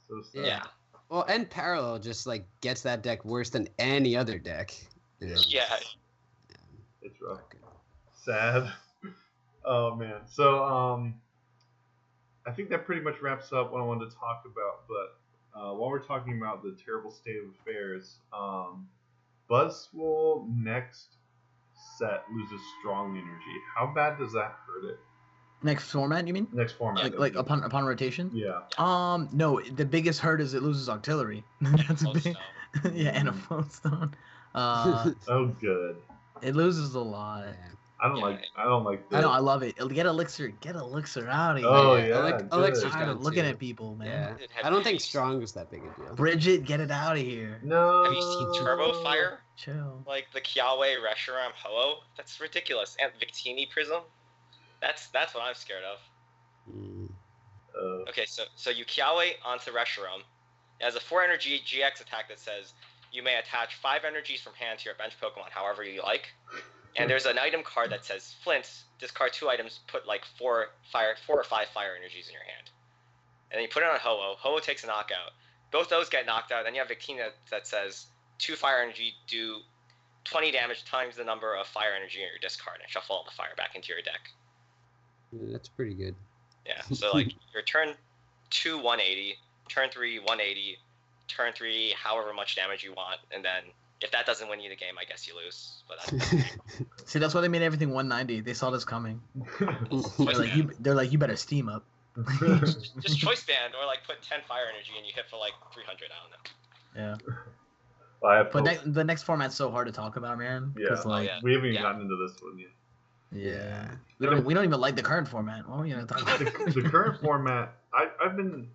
[SPEAKER 1] So sad.
[SPEAKER 2] Yeah. Well, and Parallel just gets that deck worse than any other deck.
[SPEAKER 4] Yeah.
[SPEAKER 1] It's rough. Sad. Oh man. So I think that pretty much wraps up what I wanted to talk about. But while we're talking about the terrible state of affairs, Buzzwole next set loses strong energy. How bad does that hurt it?
[SPEAKER 3] Next format, you mean?
[SPEAKER 1] Next format.
[SPEAKER 3] Like upon rotation?
[SPEAKER 1] Yeah.
[SPEAKER 3] No, the biggest hurt is it loses auxiliary. That's big. Yeah, and a float stone.
[SPEAKER 1] Oh, good.
[SPEAKER 3] It loses a lot.
[SPEAKER 1] I don't like this.
[SPEAKER 3] I know, I love it. Get Elixir out of here.
[SPEAKER 1] Oh yeah.
[SPEAKER 2] Elixir's
[SPEAKER 3] I'm looking at people, man.
[SPEAKER 2] Yeah. I don't think strong is that big a deal.
[SPEAKER 3] Bridget, get it out of here.
[SPEAKER 1] No.
[SPEAKER 4] Have you seen Turbo Fire?
[SPEAKER 3] Chill.
[SPEAKER 4] Like the Kiawe, Reshiram, Ho-Oh? That's ridiculous. And Victini Prism? That's what I'm scared of. Okay, so you Kiawe onto Reshiram. It has a 4 energy GX attack that says you may attach 5 energies from hand to your bench Pokemon however you like. And there's an item card that says Flint, discard 2 items, put 4 or 5 fire energies in your hand. And then you put it on Ho-Oh. Ho-Oh takes a knockout. both those get knocked out. Then you have Victina that says 2 fire energy do 20 damage times the number of fire energy in your discard and shuffle all the fire back into your deck.
[SPEAKER 2] Yeah, that's pretty good.
[SPEAKER 4] Yeah, so like your turn 2, 180, turn 3, 180, turn 3, however much damage you want, and then if that doesn't win you the game, I guess you lose. But
[SPEAKER 3] See, that's why they made everything 190. They saw this coming.
[SPEAKER 4] Choice
[SPEAKER 3] They're like, you better steam up.
[SPEAKER 4] just choice band or like put 10 fire energy and you hit for like 300. I don't know.
[SPEAKER 3] Yeah.
[SPEAKER 1] Well,
[SPEAKER 3] But the next format's so hard to talk about, man.
[SPEAKER 1] Yeah.
[SPEAKER 3] 'Cause, like,
[SPEAKER 1] we haven't even gotten into this one yet.
[SPEAKER 3] Yeah. We don't even like the current format. What are we gonna talk about?
[SPEAKER 1] The current format, I've been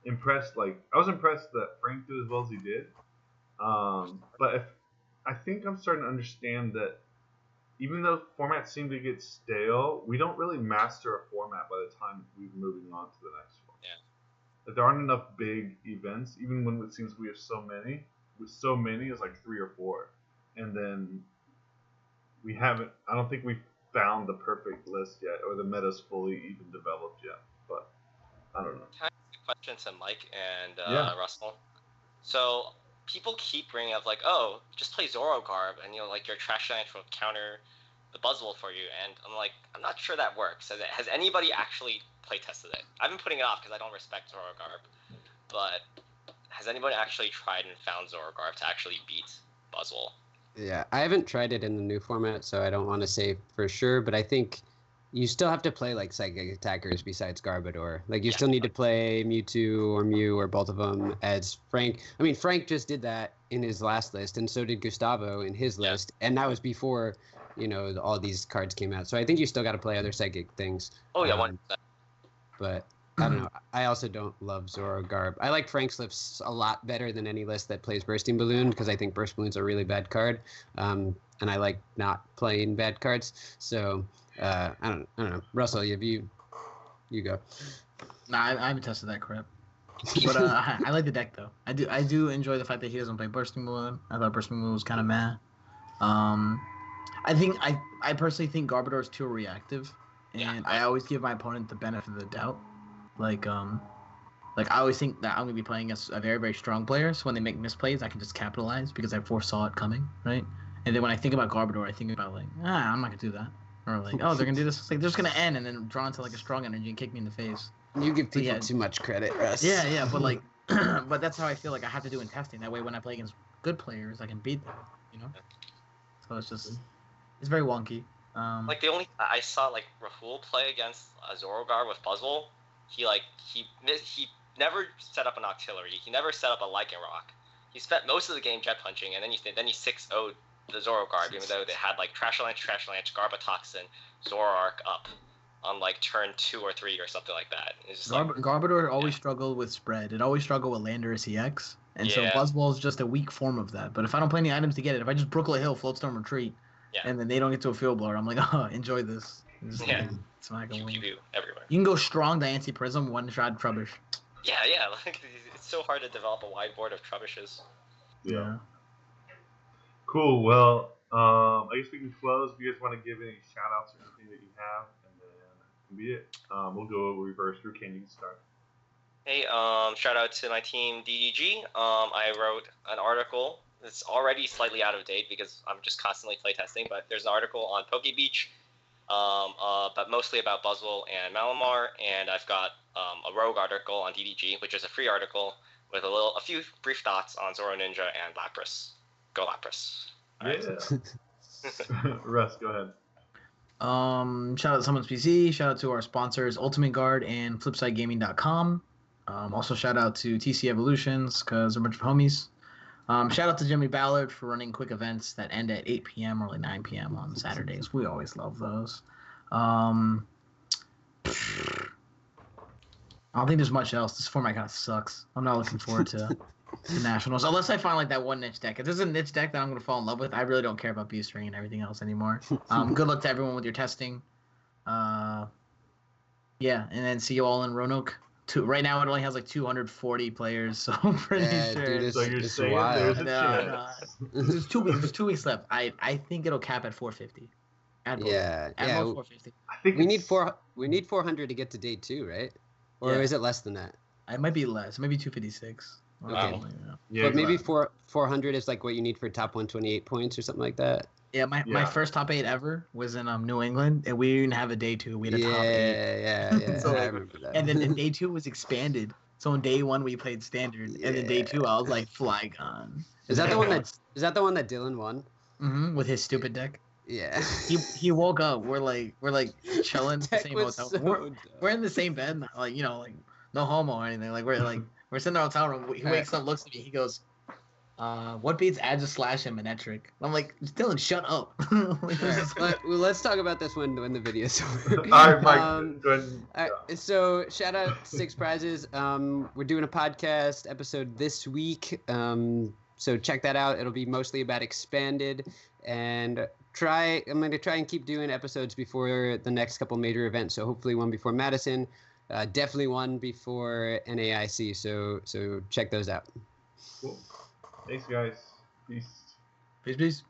[SPEAKER 1] impressed. Like, I was impressed that Frank did as well as he did. But I think I'm starting to understand that even though formats seem to get stale, we don't really master a format by the time we're moving on to the next one.
[SPEAKER 4] Yeah.
[SPEAKER 1] Like, there aren't enough big events, even when it seems we have so many. With so many, it's like 3 or 4. And then we haven't, I don't think we've found the perfect list yet, or the meta's fully even developed yet. But I don't know.
[SPEAKER 4] Can I ask a question to Mike and
[SPEAKER 1] Yeah.
[SPEAKER 4] Russell? So people keep bringing up like, oh, just play Zoro Garb, and like your Trash Giant will counter the Buzzwole for you. And I'm like, I'm not sure that works. Has anybody actually play tested it? I've been putting it off because I don't respect Zoro Garb. But has anybody actually tried and found Zoro Garb to actually beat Buzzwole?
[SPEAKER 2] Yeah, I haven't tried it in the new format, so I don't want to say for sure, but I think you still have to play like psychic attackers besides Garbodor. Like, you still need to play Mewtwo or Mew or both of them as Frank. I mean, Frank just did that in his last list, and so did Gustavo in his list, and that was before, all these cards came out. So I think you still got to play other psychic things.
[SPEAKER 4] Oh yeah, 100%.
[SPEAKER 2] But I don't know. I also don't love Zoro Garb. I like Frank's list a lot better than any list that plays Bursting Balloon, because I think Burst Balloon's a really bad card, and I like not playing bad cards. So I don't know. Russell, you go.
[SPEAKER 3] Nah, I haven't tested that crap. But I like the deck though. I do enjoy the fact that he doesn't play Bursting Balloon. I thought Bursting Balloon was kind of meh. I personally think Garbodor is too reactive, and I always give my opponent the benefit of the doubt. Like I always think that I'm gonna be playing against a very, very strong player, so when they make misplays, I can just capitalize because I foresaw it coming, right? And then when I think about Garbodor, I think about like, I'm not gonna do that, or like, oh, they're gonna do this. It's like they're just gonna end and then draw into like a strong energy and kick me in the face.
[SPEAKER 2] You give people too much credit, Russ.
[SPEAKER 3] Yeah, but like, but that's how I feel like I have to do in testing. That way, when I play against good players, I can beat them. So it's very wonky.
[SPEAKER 4] Like the only I saw like Rahul play against Zorogarb with Buzzwole. He never set up an Octillery. He never set up a Lycan Rock. He spent most of the game jet punching, and then he 6-0'd the Zorogarb, even though they had like Trash Lance, Garbatoxin, Zoroark up on like turn 2 or 3 or something like that. It's just
[SPEAKER 3] Garbodor always struggled with spread. It always struggled with Landorus EX. And so Buzzwole is just a weak form of that. But if I don't play any items to get it, if I just Brooklet Hill, Floatstorm, Retreat, and then they don't get to a Field Blower, I'm like, oh, enjoy this. It's not gonna win.
[SPEAKER 4] Everywhere.
[SPEAKER 3] You can go strong Diancie Prism, one-shot Trubbish.
[SPEAKER 4] Yeah, like it's so hard to develop a wide board of Trubbishes.
[SPEAKER 1] Yeah. Cool. Well, I guess we can close. If you guys want to give any shout-outs or anything that you have, and then that can be it. We'll go reverse. Rukan, you can start.
[SPEAKER 4] Hey, shout out to my team DDG. I wrote an article. It's already slightly out of date because I'm just constantly playtesting, but there's an article on Poke Beach, but mostly about Buzzwole and Malamar, and I've got a rogue article on DDG, which is a free article with a few brief thoughts on Zoro Ninja and Lapras. Go Lapras.
[SPEAKER 1] Yeah. Russ, go ahead.
[SPEAKER 3] Shout out to Someone's PC. Shout out to our sponsors, Ultimate Guard and FlipsideGaming.com. Also shout out to TC Evolutions because they're a bunch of homies. Shout out to Jimmy Ballard for running quick events that end at 8 p.m. or like 9 p.m. on Saturdays. We always love those. I don't think there's much else. This format kind of sucks. I'm not looking forward to the Nationals. Unless I find like that one niche deck. If there's a niche deck that I'm going to fall in love with, I really don't care about Beast Ring and everything else anymore. Good luck to everyone with your testing. And then see you all in Roanoke. Right now it only has like 240 players, so I'm pretty sure.
[SPEAKER 2] Dude,
[SPEAKER 1] so you're
[SPEAKER 2] it's
[SPEAKER 1] saying
[SPEAKER 2] wild.
[SPEAKER 1] there's a chance.
[SPEAKER 3] There's 2 weeks. There's 2 weeks left. I think it'll cap at 450. Add 450.
[SPEAKER 1] I think
[SPEAKER 2] we need 400 to get to day 2, right? Or is it less than that?
[SPEAKER 3] It might be less. Maybe 256.
[SPEAKER 2] Okay.
[SPEAKER 1] Yeah,
[SPEAKER 2] But maybe
[SPEAKER 1] exactly.
[SPEAKER 2] 400 is like what you need for top 128 points or something like that.
[SPEAKER 3] Yeah, my
[SPEAKER 1] Yeah.
[SPEAKER 3] first top 8 ever was in New England, and we didn't have a day 2. We had a top 8.
[SPEAKER 2] Yeah.
[SPEAKER 3] So,
[SPEAKER 2] I
[SPEAKER 3] like,
[SPEAKER 2] remember that.
[SPEAKER 3] and then day 2 was expanded. So on day 1 we played standard, and then day 2 I was like Flygon.
[SPEAKER 2] Is that the one that Dylan won?
[SPEAKER 3] Mm-hmm, with his stupid deck.
[SPEAKER 2] Yeah.
[SPEAKER 3] He woke up. We're like chilling in the
[SPEAKER 2] Deck
[SPEAKER 3] same
[SPEAKER 2] was
[SPEAKER 3] hotel.
[SPEAKER 2] so
[SPEAKER 3] We're in the same bed, like no homo or anything. Like we're sitting in our hotel room. He wakes up, looks at me, he goes, what beats add to slash and Manetric? I'm like, Dylan, shut up.
[SPEAKER 2] Well, let's talk about this when the video's over.
[SPEAKER 1] All right, Mike. Go ahead.
[SPEAKER 2] All right, so shout out to Six Prizes. We're doing a podcast episode this week. So check that out. It'll be mostly about Expanded, and I'm going to try and keep doing episodes before the next couple major events. So hopefully one before Madison, definitely one before NAIC. So check those out.
[SPEAKER 1] Cool. Thanks, guys. Peace.
[SPEAKER 3] Peace.